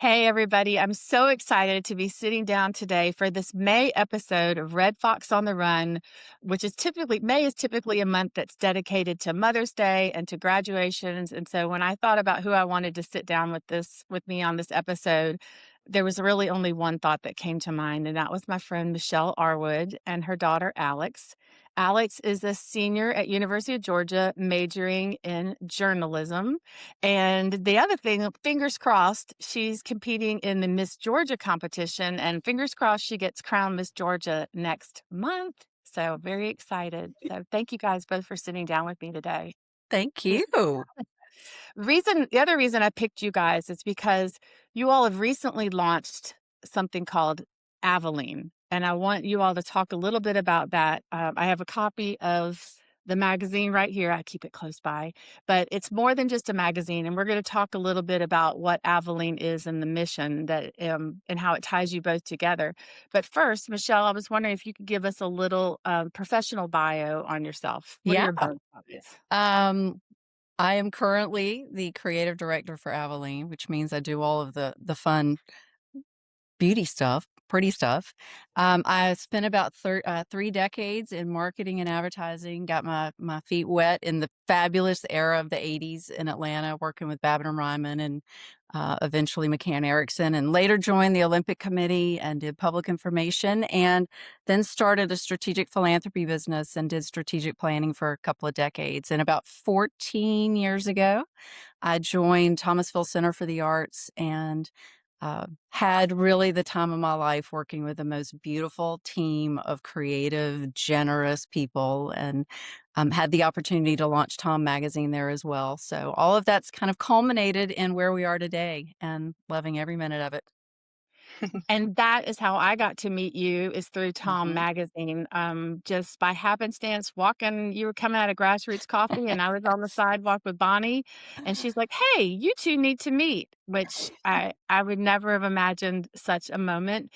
Hey, everybody. I'm so excited to be sitting down today for this May episode of Red Fox on the Run, which is May is typically a month that's dedicated to Mother's Day and to graduations. And so when I thought about who I wanted to sit down with me on this episode, there was really only one thought that came to mind, and that was my friend Michele Arwood and her daughter Alex. Alex is a senior at University of Georgia majoring in journalism. And the other thing, fingers crossed, she's competing in the Miss Georgia competition, and fingers crossed she gets crowned Miss Georgia next month. So very excited. So thank you guys both for sitting down with me today. Thank you. The other reason I picked you guys is because you all have recently launched something called Aveline, and I want you all to talk a little bit about that. I have a copy of the magazine right here. I keep it close by, but it's more than just a magazine, and we're going to talk a little bit about what Aveline is and the mission that and how it ties you both together. But first, Michele, I was wondering if you could give us a little professional bio on yourself. What are Yeah. your both hobbies? Um, I am currently the creative director for Aveline, which means I do all of the fun beauty stuff, pretty stuff. I spent about 3 decades in marketing and advertising, got my feet wet in the fabulous era of the '80s in Atlanta, working with Babbitt and Ryman and eventually McCann Erickson, and later joined the Olympic Committee and did public information, and then started a strategic philanthropy business and did strategic planning for a couple of decades. And about 14 years ago, I joined Thomasville Center for the Arts and had really the time of my life working with the most beautiful team of creative, generous people, and had the opportunity to launch Tom Magazine there as well. So all of that's kind of culminated in where we are today, and loving every minute of it. And that is how I got to meet you, is through Tom Mhm. Magazine, just by happenstance walking. You were coming out of Grassroots Coffee, and I was on the sidewalk with Bonnie, and she's like, "Hey, you 2 need to meet," which I would never have imagined such a moment,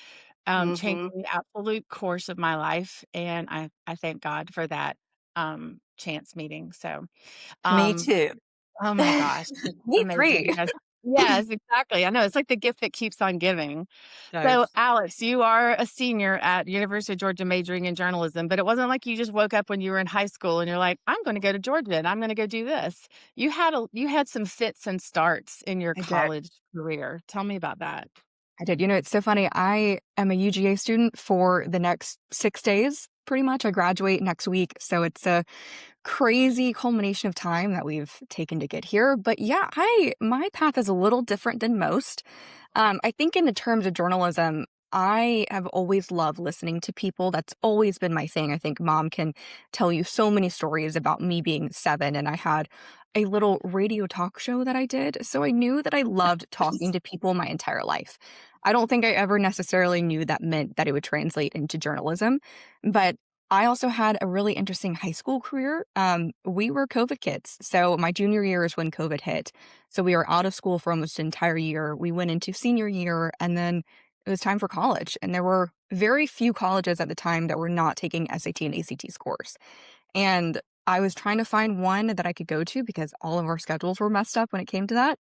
changing Mhm. the absolute course of my life, and I thank God for that, chance meeting. So, Me um too. oh my gosh, it's Me amazing. three. You guys. Yes, exactly. I know, it's like the gift that keeps on giving. So, Nice. Alex, you are a senior at University of Georgia majoring in journalism, but it wasn't like you just woke up when you were in high school and you're like, "I'm gonna go to Georgia and I'm gonna go do this." You had some fits and starts in your I did. college career. Tell me about that. I did. It's so funny. I am a UGA student for the next 6 days, pretty much. I graduate next week, so it's a crazy culmination of time that we've taken to get here. But yeah, I my path is a little different than most. I think in the terms of journalism, I have always loved listening to people. That's always been my thing. I think mom can tell you so many stories about me being 7, and I had a little radio talk show that I did. So I knew that I loved talking to people my entire life. I don't think I ever necessarily knew that meant that it would translate into journalism, but I also had a really interesting high school career. We were COVID kids. So my junior year is when COVID hit. So we were out of school for almost an entire year. We went into senior year, and then it was time for college. And there were very few colleges at the time that were not taking SAT and ACT scores. And I was trying to find one that I could go to because all of our schedules were messed up when it came to that.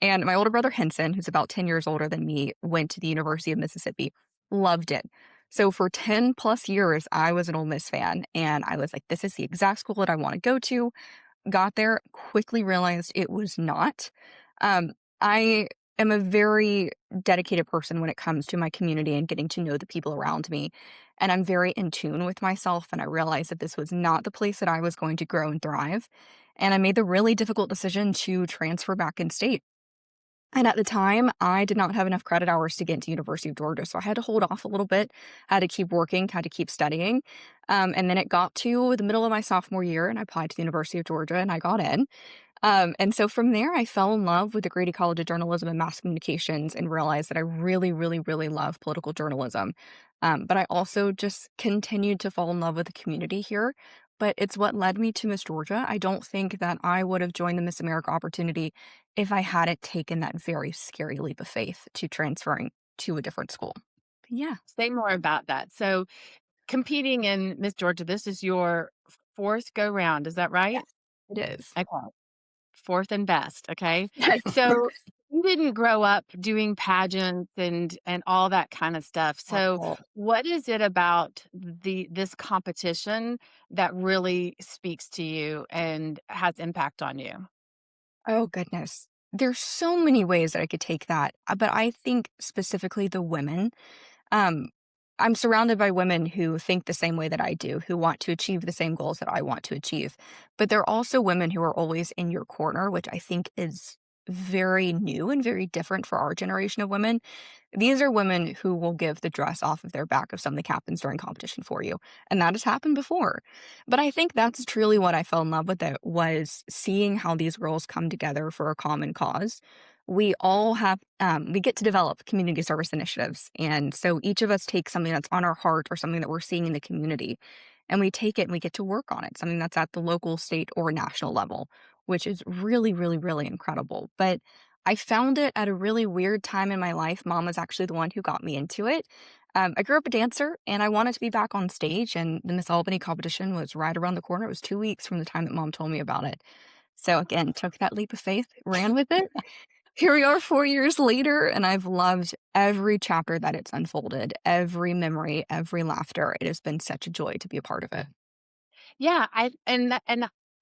And my older brother Henson, who's about 10 years older than me, went to the University of Mississippi. Loved it. So for 10 plus years, I was an Ole Miss fan, and I was like, this is the exact school that I want to go to. Got there, quickly realized it was not. I am a very dedicated person when it comes to my community and getting to know the people around me. And I'm very in tune with myself. And I realized that this was not the place that I was going to grow and thrive. And I made the really difficult decision to transfer back in state. And at the time, I did not have enough credit hours to get into University of Georgia, so I had to hold off a little bit, had to keep working, had to keep studying. And then it got to the middle of my sophomore year, and I applied to the University of Georgia, and I got in. And so from there, I fell in love with the Grady College of Journalism and Mass Communications and realized that I really, really, really love political journalism. But I also just continued to fall in love with the community here. But it's what led me to Miss Georgia. I don't think that I would have joined the Miss America opportunity if I hadn't taken that very scary leap of faith to transferring to a different school. Yeah. Say more about that. So, competing in Miss Georgia, this is your 4th go round, is that right? Yes, it is. Okay. 4th and best, okay. Yes. So you didn't grow up doing pageants and all that kind of stuff. At So, all. what is it about this competition that really speaks to you and has impact on you? Oh, goodness. There's so many ways that I could take that, but I think specifically the women. Um, I'm surrounded by women who think the same way that I do, who want to achieve the same goals that I want to achieve. But there are also women who are always in your corner, which I think is very new and very different for our generation of women. These are women who will give the dress off of their back if something happens during competition for you. And that has happened before. But I think that's truly what I fell in love with it was seeing how these girls come together for a common cause. We all have we get to develop community service initiatives. And so each of us takes something that's on our heart or something that we're seeing in the community and we take it and we get to work on it, something that's at the local, state, or national level, which is really, really, really incredible. But I found it at a really weird time in my life. Mom was actually the one who got me into it. I grew up a dancer and I wanted to be back on stage, and the Miss Albany competition was right around the corner. It was 2 weeks from the time that mom told me about it. So, again, took that leap of faith, ran with it. Here we are 4 years later, and I've loved every chapter that it's unfolded, every memory, every laughter. It has been such a joy to be a part of it. Yeah, and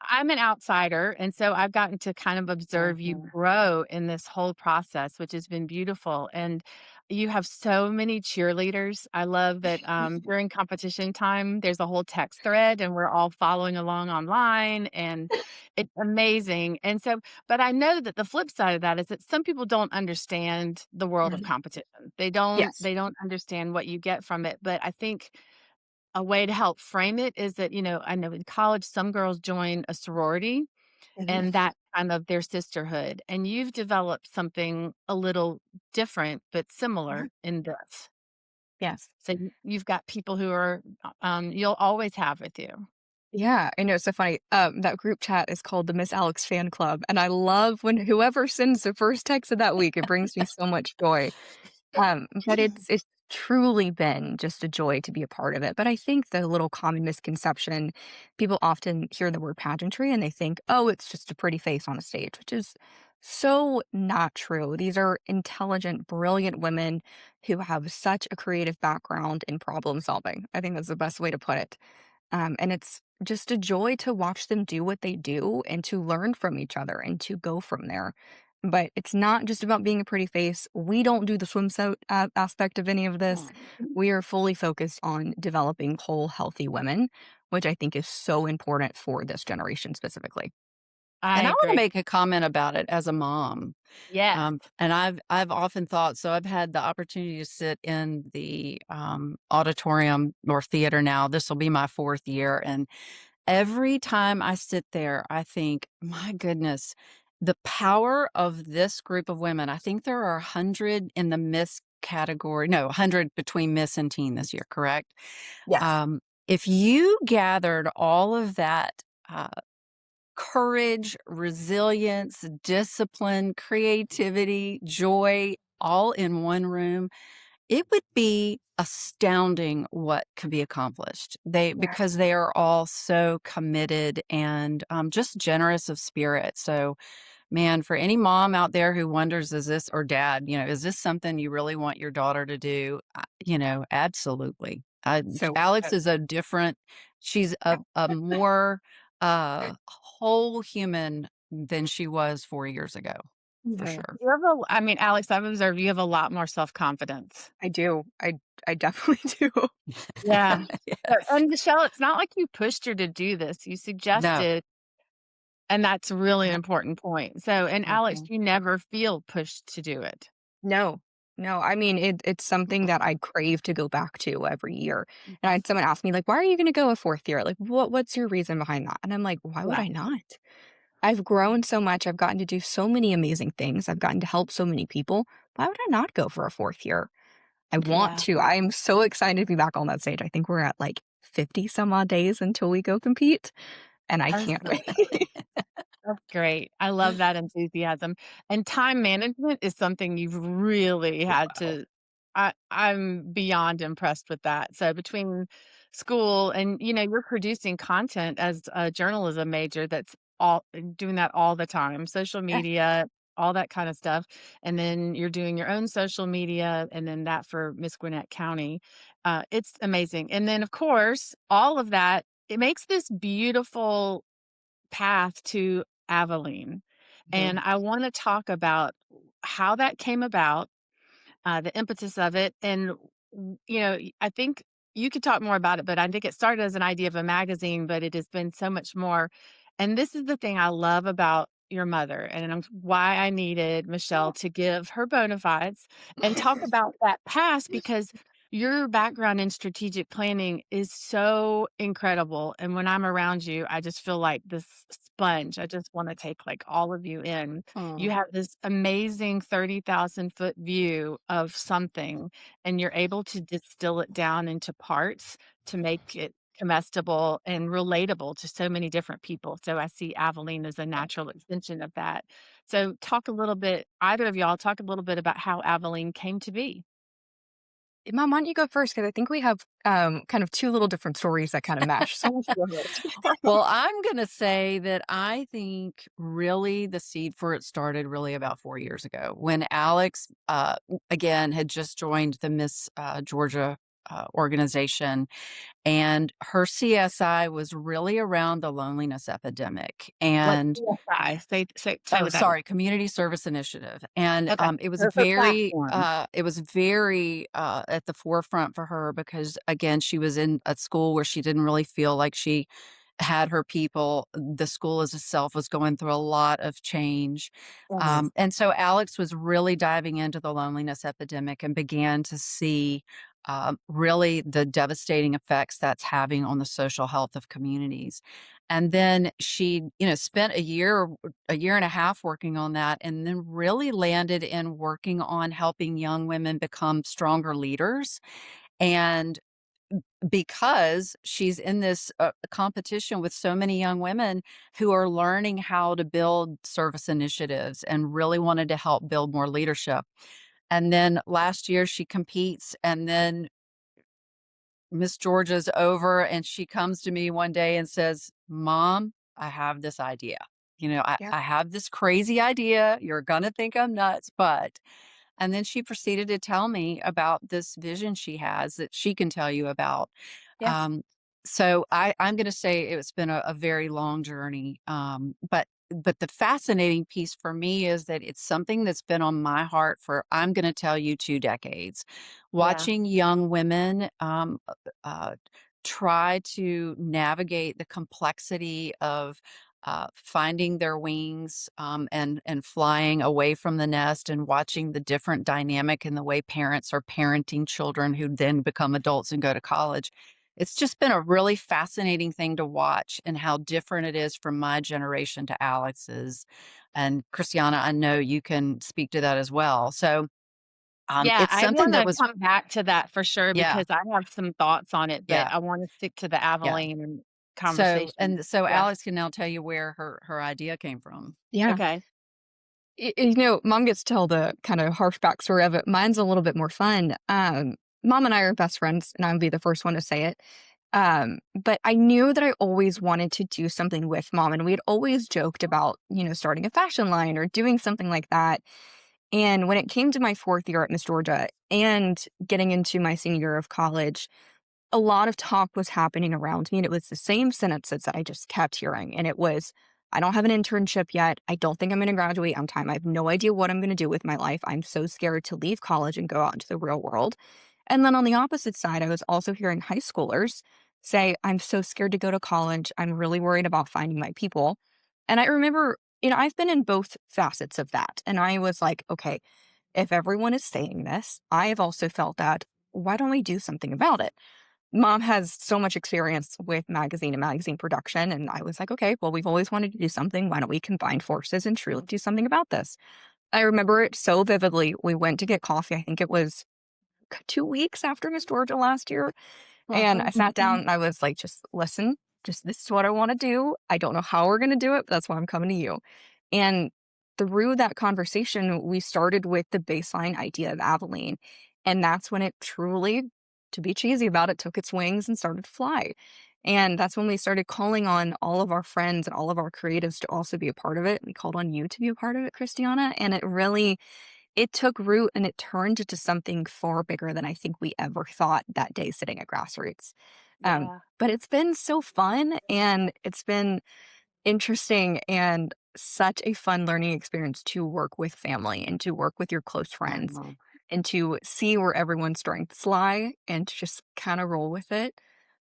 I'm an outsider, and so I've gotten to kind of observe you Mhm. grow in this whole process, which has been beautiful. And you have so many cheerleaders. I love that during competition time, there's a whole text thread, and we're all following along online, and it's amazing. And so, but I know that the flip side of that is that some people don't understand the world of Mhm. competition. They don't. Yes. They don't understand what you get from it. But I think a way to help frame it is that, I know in college, some girls join a sorority Mhm. and that kind of their sisterhood, and you've developed something a little different but Uh-huh. similar in this. Yes. So you've got people who are, you'll always have with you. Yeah, I know, it's so funny. That group chat is called the Miss Alex Fan Club, and I love when whoever sends the first text of that week, it brings me so much joy. But it's truly been just a joy to be a part of it. But I think the little common misconception, people often hear the word pageantry and they think, oh, it's just a pretty face on a stage, which is so not true. These are intelligent, brilliant women who have such a creative background in problem solving. I think that's the best way to put it. And it's just a joy to watch them do what they do and to learn from each other and to go from there. But it's not just about being a pretty face. We don't do the swimsuit aspect of any of this. Mhm. We are fully focused on developing whole, healthy women, which I think is so important for this generation specifically. I And I wanna agree. make a comment about it as a mom. Yes. And I've often thought so I've had the opportunity to sit in the, auditorium or theater now. This will be my 4th year, and every time I sit there, I think, "My goodness, the power of this group of women." I think there are 100 in the Miss category no, 100 between Miss and Teen this year, correct? Yes. Um, if you gathered all of that, uh courage, resilience, discipline, creativity, joy, all in one room, it would be astounding what could be accomplished. Because Yes. they are all so committed and just generous of spirit. So, man, for any mom out there who wonders, is this or dad, is this something you really want your daughter to do? Absolutely. So Alex is a different, she's a more whole human than she was 4 years ago, for mhm, sure. You have I mean, Alex, I've observed you have a lot more self-confidence. I do. I definitely do. Yeah. So, Yes. and Michelle, it's not like you pushed her to do this. You No. suggested, and that's really an important point. So, and Alex, Mhm. you never feel pushed to do it. No. No, I mean, it's something that I crave to go back to every year, and I had someone ask me, like, "Why are you gonna go a 4th year? Like, what's your reason behind that?" And I'm like, "Why would Yeah. I not?" I've grown so much, I've gotten to do so many amazing things, I've gotten to help so many people. Why would I not go for a 4th year? I want Yeah. to. I am so excited to be back on that stage. I think we're at, like, 50 some odd days until we go compete, and I That's can't wait. that's great. I love that enthusiasm. And time management is something you've really had Wow. to I'm beyond impressed with that. So between school and, you're producing content as a journalism major that's all doing that all the time, social Yes. media. all that kind of stuff. And then you're doing your own social media and then that for Miss Gwinnett County. It's amazing. And then, of course, all of that, it makes this beautiful path to Aveline. Mhm. And I want to talk about how that came about, the impetus of it. And, I think you could talk more about it, but I think it started as an idea of a magazine, but it has been so much more. And this is the thing I love about your mother, and why I needed Michelle to give her bona fides and talk about that past because your background in strategic planning is so incredible. And when I'm around you, I just feel like this sponge. I just want to take like all of you in. You Mm. have this amazing 30,000-foot view of something, and you're able to distill it down into parts to make it comestible and relatable to so many different people. So I see Aveline as a natural extension of that. So talk a little bit, either of y'all talk a little bit about how Aveline came to be. Mom, why don't you go first? Because I think we have kind of two little different stories that kind of mesh. So why don't you go first? Well, I'm gonna say that I think really the seed for it started really about 4 years ago when Alex, again, had just joined the Miss, Georgia, organization, and her CSI was really around the loneliness epidemic, What's and CSI? Say oh, what that is. sorry, Community Service Initiative, and, Okay. Her platform. it was very, at the forefront for her because, again, she was in a school where she didn't really feel like she had her people. The school as itself was going through a lot of change, Mhm. and so Alex was really diving into the loneliness epidemic and began to see, really the devastating effects that's having on the social health of communities, and then she, spent a year and a half working on that and then really landed in working on helping young women become stronger leaders. And because she's in this competition with so many young women who are learning how to build service initiatives and really wanted to help build more leadership. And then last year she competes and then Miss Georgia's over and she comes to me one day and says, "Mom, I have this idea. Yeah. I have this crazy idea. You're going to think I'm nuts, but," and then she proceeded to tell me about this vision she has that she can tell you about. Yeah. Um, so I'm going to say it's been a very long journey. But the fascinating piece for me is that it's something that's been on my heart for, I'm going to tell you, 2 decades. Yeah. Watching young women uh, try to navigate the complexity of finding their wings and flying away from the nest and watching the different dynamic in the way parents are parenting children who then become adults and go to college. It's just been a really fascinating thing to watch and how different it is from my generation to Alex's. And Christiana, I know you can speak to that as well. So Yeah, it's I something that wanna was, come back to that for sure yeah, because I have some thoughts on it, but yeah, I wanna stick to the yeah. Aveline and So conversation. and so Yeah. Alex can now tell you where her idea came from. Yeah. Okay. Mom gets to tell the kind of harsh backstory of it. Mine's a little bit more fun. Mom and I are best friends, and I'll be the first one to say it. But I knew that I always wanted to do something with mom, and we had always joked about, starting a fashion line or doing something like that. And when it came to my fourth year at Miss Georgia and getting into my senior year of college, a lot of talk was happening around me, and it was the same sentences that I just kept hearing. And it was, I don't have an internship yet. I don't think I'm going to graduate on time. I have no idea what I'm going to do with my life. I'm so scared to leave college and go out into the real world. And then on the opposite side, I was also hearing high schoolers say, I'm so scared to go to college. I'm really worried about finding my people. And I remember, I've been in both facets of that. And I was like, okay, if everyone is saying this, I have also felt that. Why don't we do something about it? Mom has so much experience with magazine and magazine production. And I was like, okay, well, we've always wanted to do something. Why don't we combine forces and truly do something about this? I remember it so vividly. We went to get coffee. I think it was 2 weeks after Miss Georgia last year. And I sat down and I was like, just listen, just this is what I want to do. I don't know how we're going to do it, but that's why I'm coming to you. And through that conversation, we started with the baseline idea of Aveline. And that's when it truly, to be cheesy about it, took its wings and started to fly. And that's when we started calling on all of our friends and all of our creatives to also be a part of it. We called on you to be a part of it, Christiana, and it took root and it turned into something far bigger than I think we ever thought that day sitting at Grassroots. Yeah. But it's been so fun and it's been interesting and such a fun learning experience to work with family and to work with your close friends Mhm. and to see where everyone's strengths lie and to just kind of roll with it.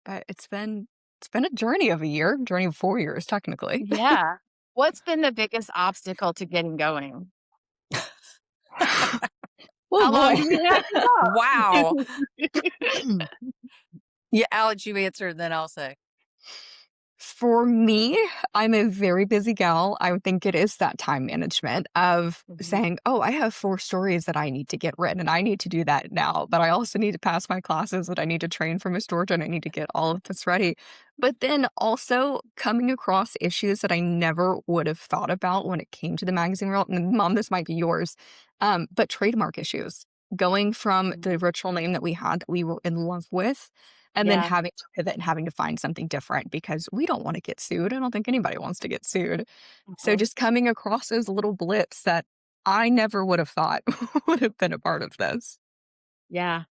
But it's been a journey of a year, journey of 4 years technically. Yeah. What's been the biggest obstacle to getting going? Oh How long boy. do we have to Wow. talk? Yeah, Alex, you answer, and then I'll say. For me, I'm a very busy gal. I would think it is that time management of Mhm. saying, "Oh, I have 4 stories that I need to get written, and I need to do that now, but I also need to pass my classes, and I need to train for Miss Georgia, and I need to get all of this ready." But then also coming across issues that I never would have thought about when it came to the magazine world, and Mom, this might be yours, but trademark issues. Going from the Mhm. original name that we had that we were in love with and then Yeah. having to pivot and having to find something different because we don't wanna get sued. I don't think anybody wants to get sued. So Mhm. just coming across those little blips that I never would have thought would have been a part of this. Yeah.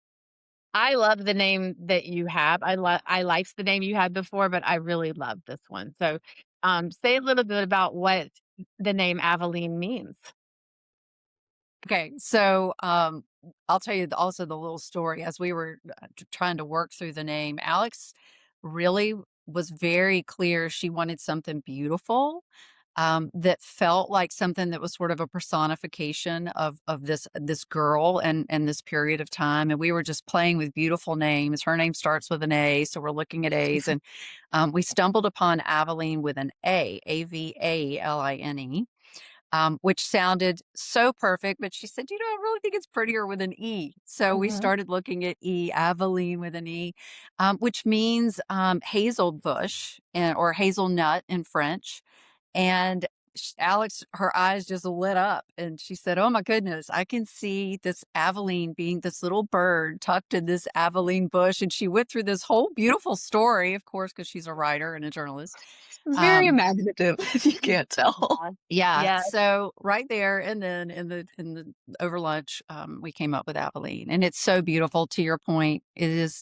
I love the name that you have. I liked the name you had before, but I really love this one. So, say a little bit about what the name Aveline means. Okay, so I'll tell you also the little story as we were trying to work through the name. Alex really was very clear she wanted something beautiful, that felt like something that was sort of a personification of this girl and this period of time. And we were just playing with beautiful names. Her name starts with an A, so we're looking at A's, and we stumbled upon Aveline with an Avaline, which sounded so perfect. But she said, I really think it's prettier with an E. So we Mhm. started looking at E, Aveline with an E, which means hazel bush or hazelnut in French. And Alex, her eyes just lit up and she said, "Oh my goodness, I can see this Aveline being this little bird tucked in this Aveline bush." And she went through this whole beautiful story, of course, because she's a writer and a journalist. Very Um, imaginative, if you can't tell. Yeah. yeah, Yeah. so right there, and then in the over lunch, we came up with Aveline, and it's so beautiful. To your point, it's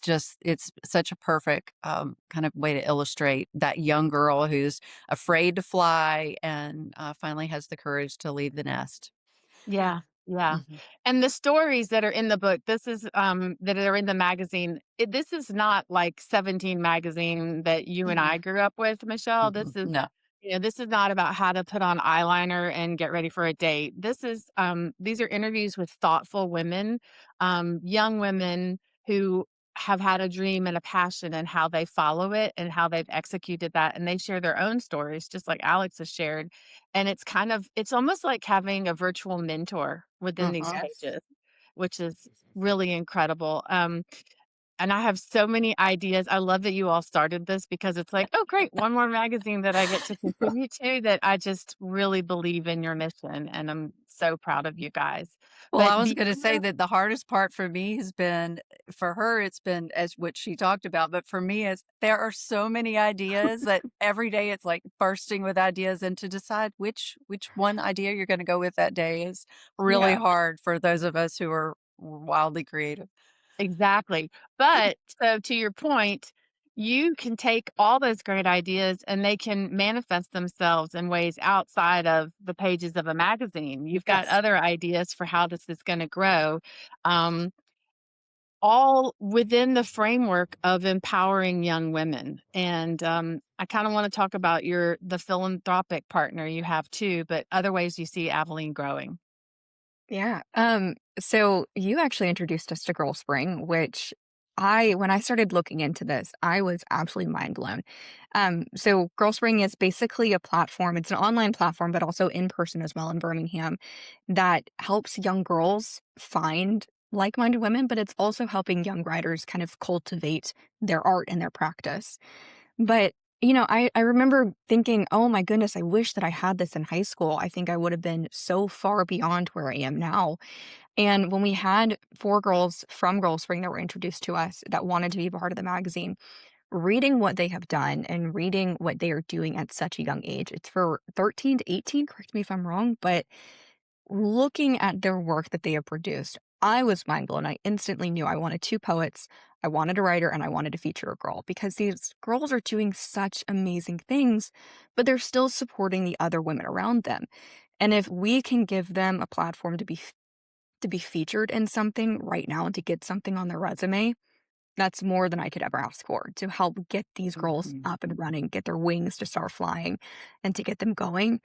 such a perfect kind of way to illustrate that young girl who's afraid to fly and finally has the courage to leave the nest. Yeah, yeah, Mhm, and the stories that are in the book, this is, that are in the magazine, this is not like 17 magazine that you and I mm-mm, grew up with, Michelle. This is no, this is not about how to put on eyeliner and get ready for a date. This is, these are interviews with thoughtful women, young women who have had a dream and a passion and how they follow it and how they've executed that, and they share their own stories just like Alex has shared, and it's almost like having a virtual mentor within these mm-mm. pages, which is really incredible. And I have so many ideas. I love that you all started this because it's like, "Oh, great, one more magazine that I get to contribute to," that I just really believe in your mission, and I'm so proud of you guys. Well, I But was gonna say before that the hardest part for me has been for her, it's been as what she talked about, but for me, is there are so many ideas that every day it's like bursting with ideas, and to decide which one idea you're gonna go with that day is really Yeah. hard for those of us who are wildly creative. exactly. But so to your point, you can take all those great ideas and they can manifest themselves in ways outside of the pages of a magazine. You've got Yes. other ideas for how this is going to grow, um, all within the framework of empowering young women. And I kind of want to talk about the philanthropic partner you have too, but other ways you see Aveline growing. Yeah. So you actually introduced us to Girl Spring, which when I started looking into this, I was absolutely mind blown. So Girl Spring is basically a platform. It's an online platform, but also in person as well in Birmingham that helps young girls find like-minded women, but it's also helping young writers kind of cultivate their art and their practice. But, I remember thinking, "Oh my goodness, I wish that I had this in high school. I think I would have been so far beyond where I am now." And when we had 4 girls from Girl Spring that were introduced to us that wanted to be part of the magazine, reading what they have done and reading what they are doing at such a young age. It's for 13 to 18, correct me if I'm wrong, but looking at their work that they have produced, I was mind blown. I instantly knew I wanted 2 poets, I wanted a writer, and I wanted to feature a girl because these girls are doing such amazing things, but they're still supporting the other women around them. And if we can give them a platform to be featured in something right now and to get something on their resume, that's more than I could ever ask for to help get these girls Mhm. up and running, get their wings to start flying, and to get them going.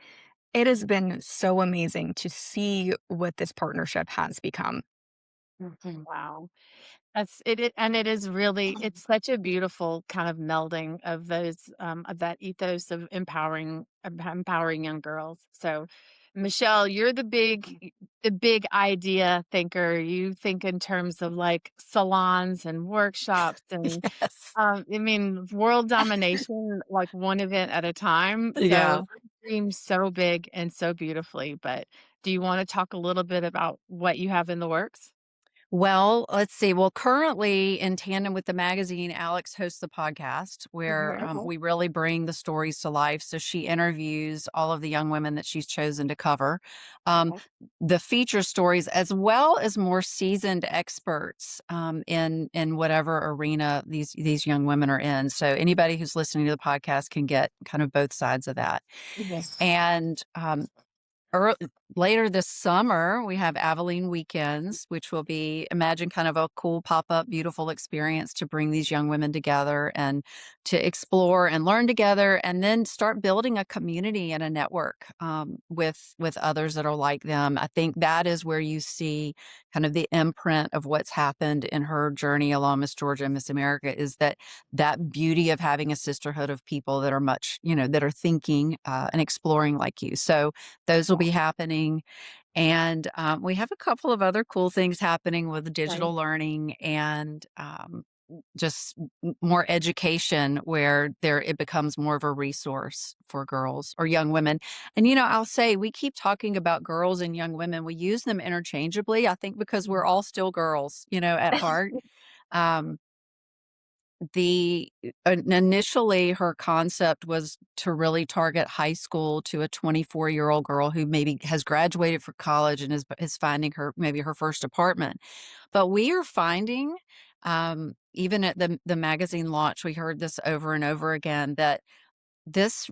It has been so amazing to see what this partnership has become. Mhm. Wow. And it is really it's such a beautiful kind of melding of those of that ethos of empowering young girls. So Michelle, you're the big idea thinker. You think in terms of like salons and workshops and Yes. I mean world domination like one event at a time. So Yeah. you dream so big and so beautifully. But do you want to talk a little bit about what you have in the works? Well, let's see. Well, currently, in tandem with the magazine, Alex hosts the podcast where Mhm. we really bring the stories to life. So she interviews all of the young women that she's chosen to cover, um, the feature stories, as well as more seasoned experts in whatever arena these young women are in. So anybody who's listening to the podcast can get kind of both sides of that. Yes. And Earl later this summer, we have Aveline weekends, which will be imagine kind of a cool pop-up beautiful experience to bring these young women together and to explore and learn together and then start building a community and a network with others that are like them. I think that is where you see kind of the imprint of what's happened in her journey along Miss Georgia and Miss America is that beauty of having a sisterhood of people that are much, that are thinking and exploring like you. So those will be happening. And we have a couple of other cool things happening with Right. digital learning and just more education where it becomes more of a resource for girls or young women. And I'll say we keep talking about girls and young women. We use them interchangeably, I think because we're all still girls, at heart. Um, the initially her concept was to really target high school to a 24-year-old girl who maybe has graduated from college and is finding her first apartment. But we are finding even at the magazine launch, we heard this over and over again that this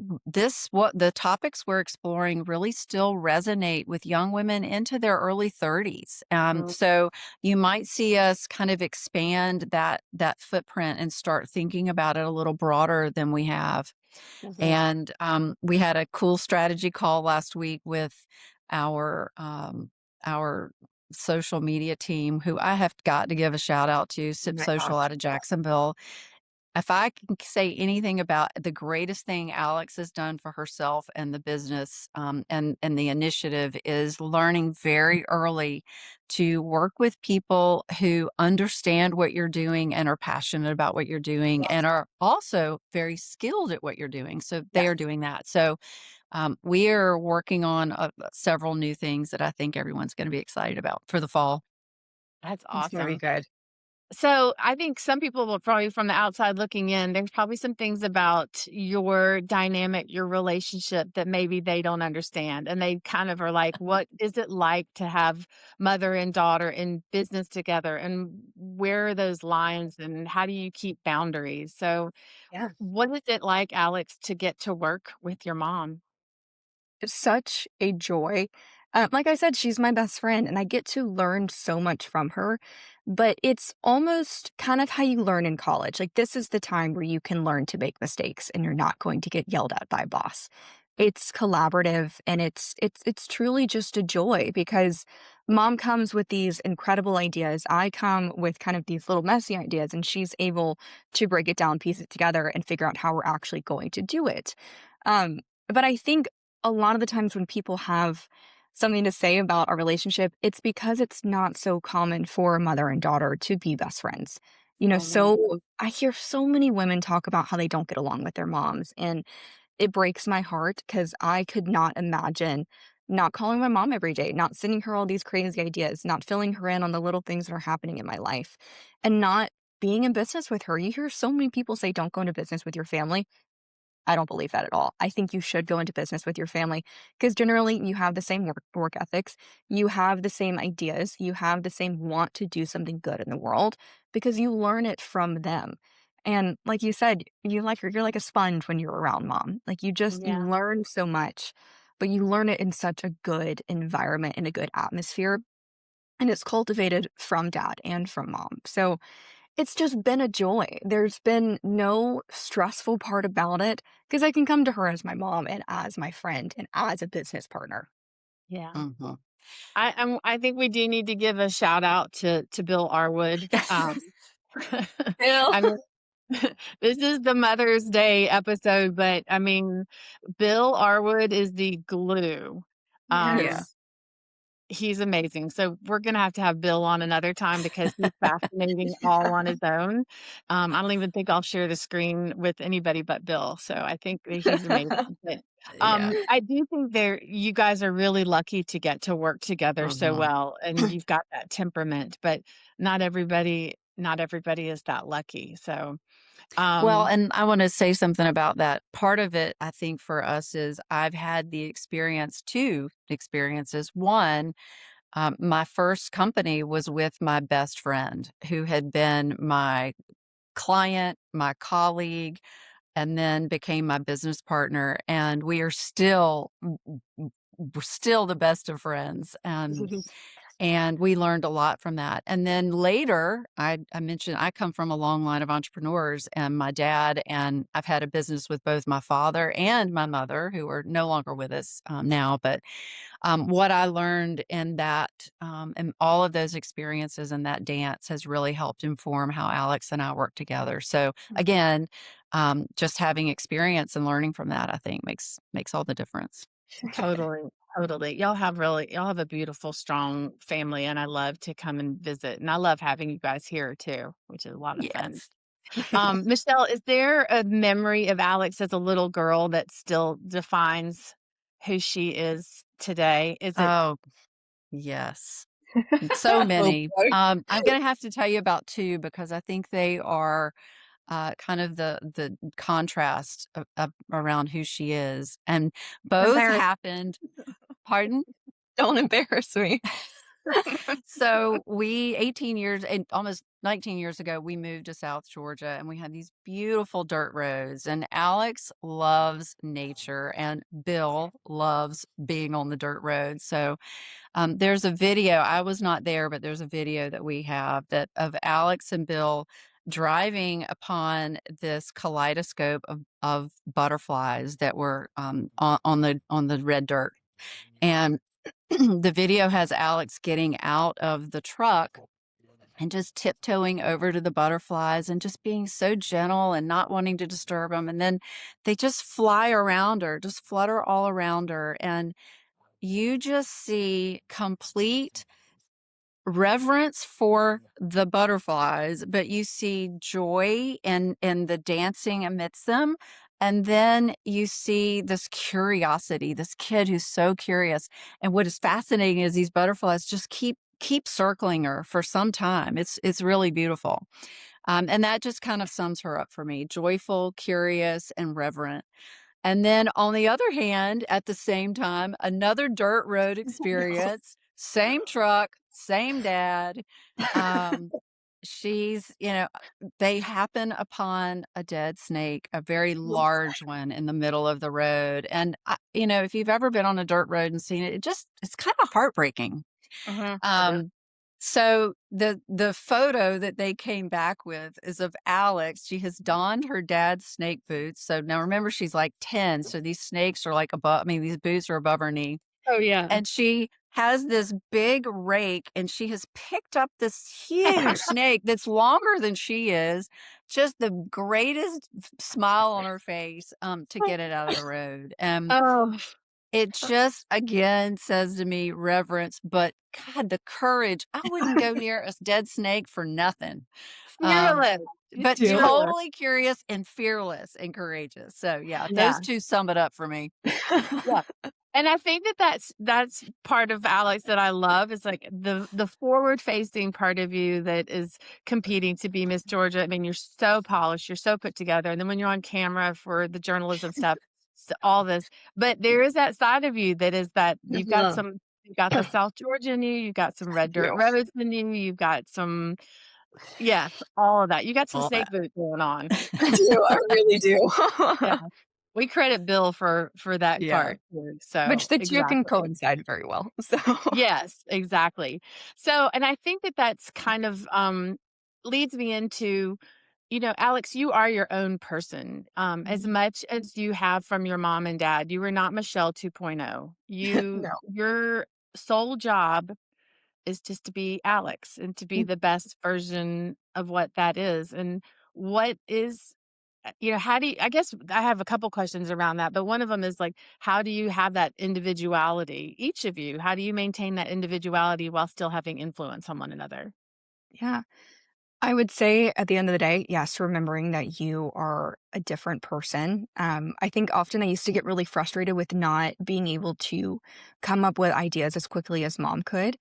what the topics we're exploring really still resonate with young women into their early 30s. Mhm. So you might see us kind of expand that footprint and start thinking about it a little broader than we have. Mhm. And we had a cool strategy call last week with our social media team, who I have got to give a shout out to, Oh Sip my Social gosh. out of Jacksonville. If I can say anything about the greatest thing Alex has done for herself and the business, and the initiative is learning very early to work with people who understand what you're doing and are passionate about what you're doing and are also very skilled at what you're doing. So they Yes, are doing that. So we are working on several new things that I think everyone's going to be excited about for the fall. that's It's very awesome. good. So I think some people will probably from the outside looking in, there's probably some things about your dynamic, your relationship that maybe they don't understand. And they kind of are like, what is it like to have mother and daughter in business together? And where are those lines and how do you keep boundaries? So Yeah. what is it like, Alex, to get to work with your mom? Such a joy. Like I said, she's my best friend, and I get to learn so much from her. But it's almost kind of how you learn in college. Like, this is the time where you can learn to make mistakes and you're not going to get yelled at by a boss. It's collaborative and it's truly just a joy because mom comes with these incredible ideas. I come with kind of these little messy ideas, and she's able to break it down, piece it together, and figure out how we're actually going to do it. But I think a lot of the times when people have something to say about our relationship, it's because it's not so common for a mother and daughter to be best friends. Mhm. I hear so many women talk about how they don't get along with their moms, and it breaks my heart because I could not imagine not calling my mom every day, not sending her all these crazy ideas, not filling her in on the little things that are happening in my life, and not being in business with her. You hear so many people say, don't go into business with your family. I don't believe that at all. I think you should go into business with your family because generally you have the same work ethics, you have the same ideas, you have the same want to do something good in the world because you learn it from them. And like you said, you're like a sponge when you're around mom. Like you Yeah. learn so much, but you learn it in such a good environment and a good atmosphere. And it's cultivated from dad and from mom. So it's just been a joy. There's been no stressful part about it because I can come to her as my mom and as my friend and as a business partner. Yeah. Mhm. I think we do need to give a shout out to Bill Arwood. Ew. I mean, this is the Mother's Day episode, but I mean, Bill Arwood is the glue. Yeah. Um, Yes. he's amazing. So we're gonna have to have Bill on another time because he's fascinating all on his own. I don't even think I'll share the screen with anybody but Bill. So I think that he's amazing. But Yeah. I do think you guys are really lucky to get to work together so Mhm. well, and you've got that temperament. But not everybody is that lucky. So Well, um, and I wanna say something about that. Part of it, I think, for us is I've had the experience 2 experiences. One, my first company was with my best friend who had been my client, my colleague, and then became my business partner, and we are still we're still the best of friends, and we learned a lot from that. And then later, I mentioned I come from a long line of entrepreneurs, and my dad and I've had a business with both my father and my mother, who are no longer with us now. But what I learned in that, and all of those experiences in that dance has really helped inform how Alex and I work together. So again, just having experience and learning from that, I think makes all the difference. totally, totally. Y'all have a beautiful, strong family, and I love to come and visit, and I love having you guys here too, which is a lot of fun. Yes. Michelle, is there a memory of Alex as a little girl that still defines who she is today? Is it Oh, yes. So Oh many. boy. I'm gonna have to tell you about 2 because I think they are, kind of the contrast of around who she is, and both Embarrassed. happened. Pardon? Don't embarrass me. So we 18 years and almost 19 years ago, we moved to South Georgia and we had these beautiful dirt roads. And Alex loves nature and Bill loves being on the dirt road. So there's a video, I was not there, but there's a video that we have that of Alex and Bill driving upon this kaleidoscope of butterflies that were on the red dirt. And the video has Alex getting out of the truck and just tiptoeing over to the butterflies and just being so gentle and not wanting to disturb them. And then they just fly around her, just flutter all around her. And you just see complete reverence for the butterflies, but you see joy in the dancing amidst them. And then you see this curiosity, this kid who's so curious. And what is fascinating is these butterflies just keep circling her for some time. It's really beautiful. And that just kind of sums her up for me: joyful, curious, and reverent. And then on the other hand, at the same time, another dirt road experience, same truck, same dad. Um, she's, they happen upon a dead snake, a very large one in the middle of the road. And, if you've ever been on a dirt road and seen it, it's kind of heartbreaking. Mhm. I do. Um, so the photo that they came back with is of Alex. She has donned her dad's snake boots. So now remember, she's like 10. So these snakes are like above, I mean, these boots are above her knee. Oh, yeah. And she has this big rake and she has picked up this huge snake that's longer than she is, just the greatest smile on her face, to get it out of the road. Oh, It just, again, says to me, reverence, but God, the courage. I wouldn't go near a dead snake for nothing. Um, fearless. She's but Do. fearless. totally curious and fearless and courageous. So, yeah, those Yeah. 2 sum it up for me. Yeah. And I think that that's part of Alex that I love is, like, the forward-facing part of you that is competing to be Miss Georgia. I mean, you're so polished, you're so put together, and then when you're on camera for the journalism stuff, all this, but there is that side of you that is that Uh-huh. you've got the South Georgia in you, you've got some red dirt You. roads in you, you've got some yes, all of that. You got some All snake that. boot going on. I do, I really do. Yeah. We credit Bill for that Yeah. part too, Which so the 2 can exactly. coincide very well, so Yes, exactly. So, and I think that that's kind of, leads me into, Alex, you are your own person. As Mhm. much as you have from your mom and dad, you are not Michelle 2.0. No. Your sole job is just to be Alex and to be Mm, the best version of what that is. And what is, how do you, I guess I have a couple questions around that, but one of them is like, how do you have that individuality, each of you? How do you maintain that individuality while still having influence on one another? yeah. I would say at the end of the day, yes, remembering that you are a different person. I think often I used to get really frustrated with not being able to come up with ideas as quickly as mom could.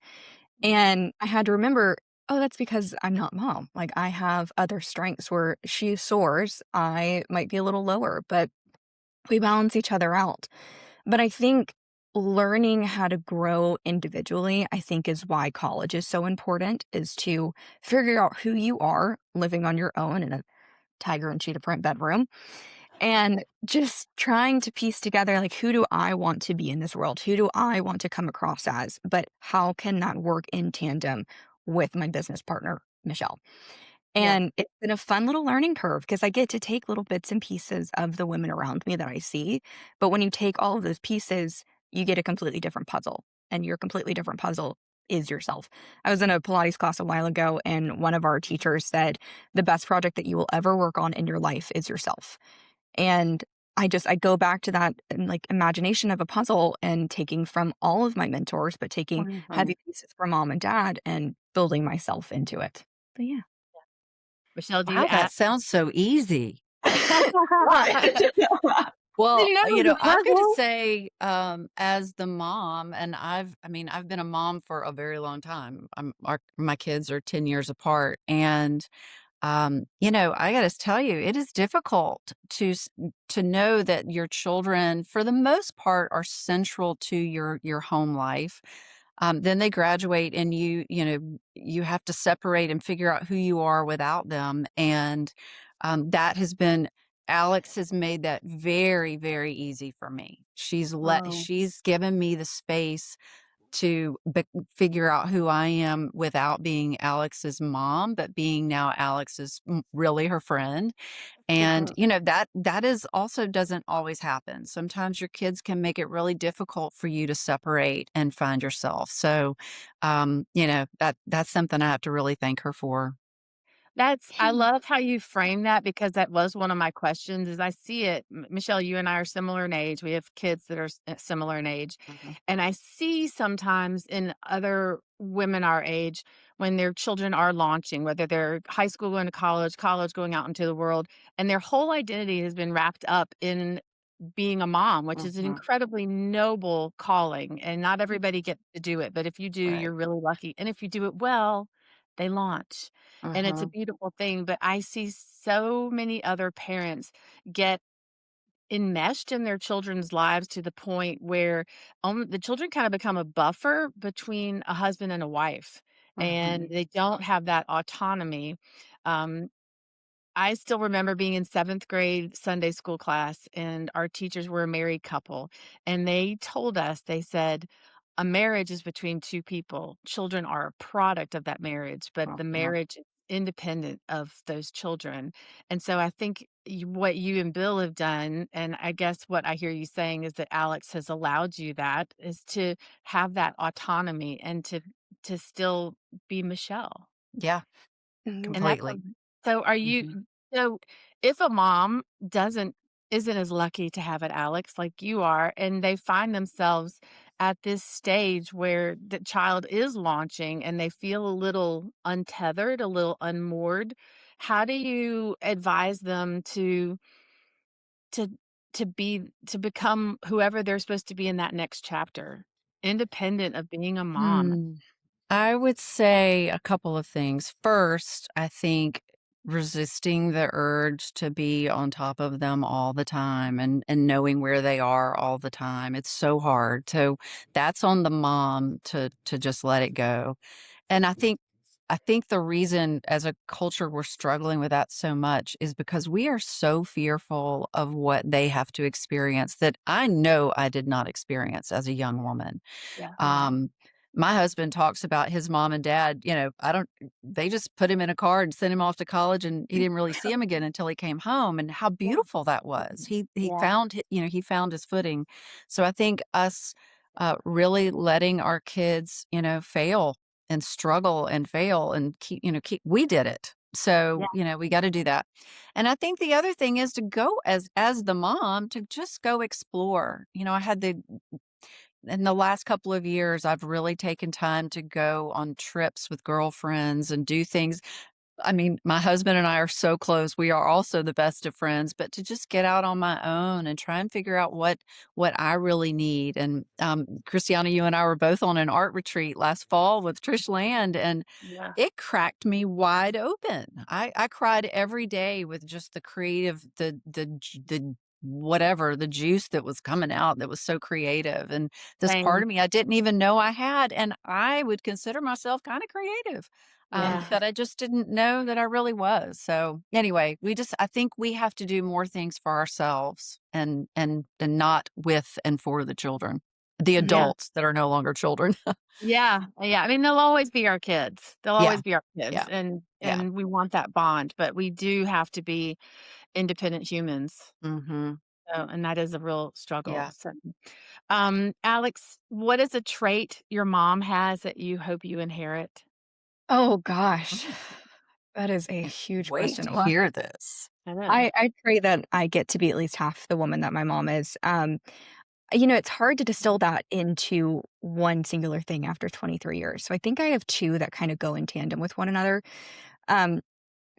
And I had to remember, oh, that's because I'm not mom. Like I have other strengths where she soars, I might be a little lower, but we balance each other out. But I think learning how to grow individually, I think is why college is so important, is to figure out who you are living on your own in a tiger and cheetah print bedroom and just trying to piece together like who do I want to be in this world? Who do I want to come across as? But how can that work in tandem with my business partner, Michelle? Yeah. And it's been a fun little learning curve because I get to take little bits and pieces of the women around me that I see. But when you take all of those pieces, you get a completely different puzzle. And your completely different puzzle is yourself. I was in a Pilates class a while ago, and one of our teachers said, the best project that you will ever work on in your life is yourself. And I go back to that like imagination of a puzzle and taking from all of my mentors, but taking Mhm. heavy pieces from mom and dad and building myself into it. But yeah. Michelle, do you Wow, add? that sounds so easy. Right. Well, The I could struggle. say, as the mom, and I've been a mom for a very long time. My kids are 10 years apart. And I gotta tell you, it is difficult to know that your children, for the most part, are central to your home life. Then they graduate, and you have to separate and figure out who you are without them. And that has been Alex has made that very, very easy for me. Oh, She's given me the space to figure out who I am without being Alex's mom, but being now Alex's really her friend. And mhm. that is also doesn't always happen. Sometimes your kids can make it really difficult for you to separate and find yourself. So, that's something I have to really thank her for. I love how you frame that because that was one of my questions is I see it. Michelle, you and I are similar in age. We have kids that are similar in age. Mhm. And I see sometimes in other women our age when their children are launching, whether they're high school going to college, college going out into the world, and their whole identity has been wrapped up in being a mom, which is an Mhm. incredibly noble calling. And not everybody gets to do it. But if you do, Right. you're really lucky. And if you do it well, they launch and it's a Mhm. beautiful thing, but I see so many other parents get enmeshed in their children's lives to the point where, the children kinda become a buffer between a husband and a wife, and Mhm. they don't have that autonomy. Um, I still remember being in 7th grade Sunday school class, and our teachers were a married couple, and they told us, they said, "A marriage is between 2 people. Children are a product of that marriage, but the Mhm. marriage is independent of those children." And so I think what you and Bill have done, and I guess what I hear you saying is that Alex has allowed you that, is to have that autonomy and to still be Michelle. Yeah, Mhm. And that's completely. so are you Mhm. so if a mom isn't as lucky to have it, Alex, like you are, and they find themselves at this stage where the child is launching and they feel a little untethered, a little unmoored, how do you advise them to to become whoever they're supposed to be in that next chapter, independent of being a mom. Hmm. I would say a couple of things. First, I think resisting the urge to be on top of them all the time and knowing where they are all the time. It's so hard. So that's on the mom to just let it go. And I think the reason as a culture we're struggling with that so much is because we are so fearful of what they have to experience that I know I did not experience as a young woman. Yeah. Um, my husband talks about his mom and dad, I don't they just put him in a car and sent him off to college, and he didn't really see him again until he came home, and how Yeah. beautiful that was. He Yeah. found he found his footing. So I think us, really letting our kids, fail and struggle and fail and keep we did it. Yeah. So, we gotta do that. And I think the other thing is to go as the mom to just go explore. I had the in the last couple of years, I've really taken time to go on trips with girlfriends and do things. I mean, my husband and I are so close. We are also the best of friends, but to just get out on my own and try and figure out what I really need. And Christiana, you and I were both on an art retreat last fall with Trish Land, and Yeah. it cracked me wide open. I cried every day with just the creative, the whatever the juice that was coming out that was so creative, and this part Same. of me I didn't even know I had, and I would consider myself kind of creative. Yeah. But I just didn't know that I really was. So anyway, I think we have to do more things for ourselves and not with and for the children, the Yeah. adults that are no longer children. Yeah. Yeah. I mean, they'll always be our kids. They'll Yeah, always be our kids, yeah, and yeah. we want that bond, but we do have to be independent humans. Mhm. So, and that is a real struggle. Yeah. So, Alex, what is a trait your mom has that you hope you inherit? Oh gosh, Mm, that is a can't huge wait question. to Well, hear this. I know. I pray that I get to be at least half the woman that my mom is. It's hard to distill that into one singular thing after 23 years. So I think I have two that kind of go in tandem with one another. Um,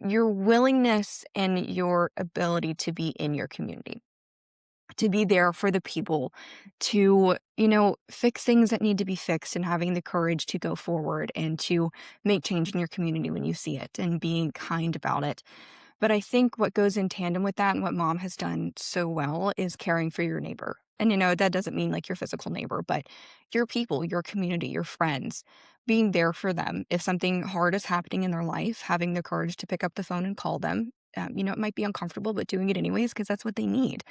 your willingness and your ability to be in your community, to be there for the people, to, fix things that need to be fixed and having the courage to go forward and to make change in your community when you see it and being kind about it. But I think what goes in tandem with that and what mom has done so well is caring for your neighbor. And, that doesn't mean like your physical neighbor, but your people, your community, your friends, being there for them. If something hard is happening in their life, having the courage to pick up the phone and call them. It might be uncomfortable, but doing it anyways because that's what they need.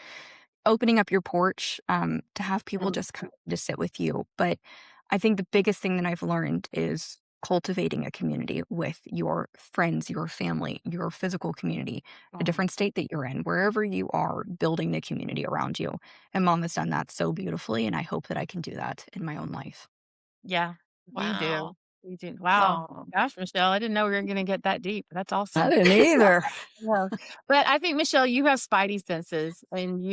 Opening up your porch, to have people Mm, just come to sit with you. But I think the biggest thing that I've learned is cultivating a community with your friends, your family, your physical community, the oh, different state that you're in, wherever you are, building the community around you. And mom has done that so beautifully, and I hope that I can do that in my own life. yeah, you Wow. do. You do. Wow. Oh, Gosh, Michelle, I didn't know we were going to get that deep. That's I awesome. didn't either. Yeah. But I think, Michelle, you have spidey senses, and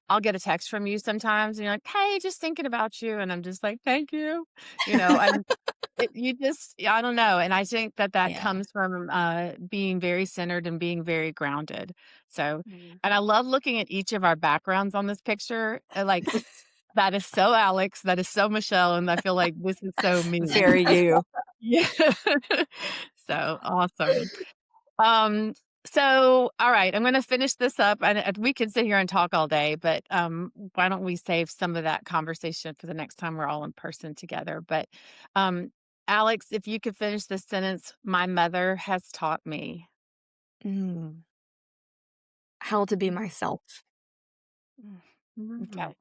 I'll get a text from you sometimes and you're like, "Hey, just thinking about you." And I'm just like, "Thank you." And you just, yeah, I don't know. And I think that that Yeah. comes from being very centered and being very grounded. So, Mm. and I love looking at each of our backgrounds on this picture. Like, that is so Alex, that is so Michelle. And I feel like this is so me. Very you. Yeah. So awesome. Um, so, all right, I'm gonna finish this up, and we could sit here and talk all day, but, why don't we save some of that conversation for the next time we're all in person together? But, um, Alex, if you could finish this sentence, "My mother has taught me." Mm, how to be myself. Mm, Mm. okay.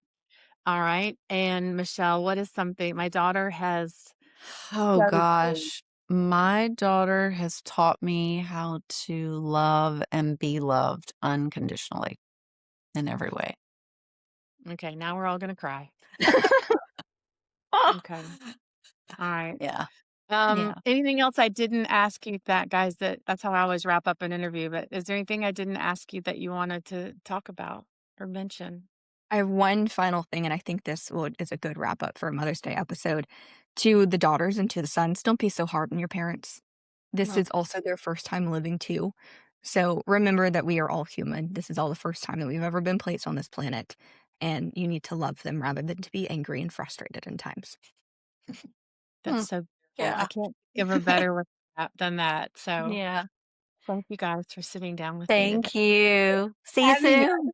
All right. And Michelle, what is something my daughter has Oh showed me? gosh. My daughter has taught me how to love and be loved unconditionally in every way. Okay, now we're all gonna cry. Okay. All right. Yeah. Yeah. Anything else I didn't ask you that, guys, that's how I always wrap up an interview, but is there anything I didn't ask you that you wanted to talk about or mention? I have one final thing, and I think is a good wrap up for a Mother's Day episode. To the daughters and to the sons, don't be so hard on your parents. This No. is also their first time living too. So remember that we are all human. This is all the first time that we've ever been placed on this planet, and you need to love them rather than to be angry and frustrated in times. That's Hmm. so beautiful. I Yeah. can't think of a better word than that. So Yeah. thank you guys for sitting down with me today. Thank you. See you Having soon.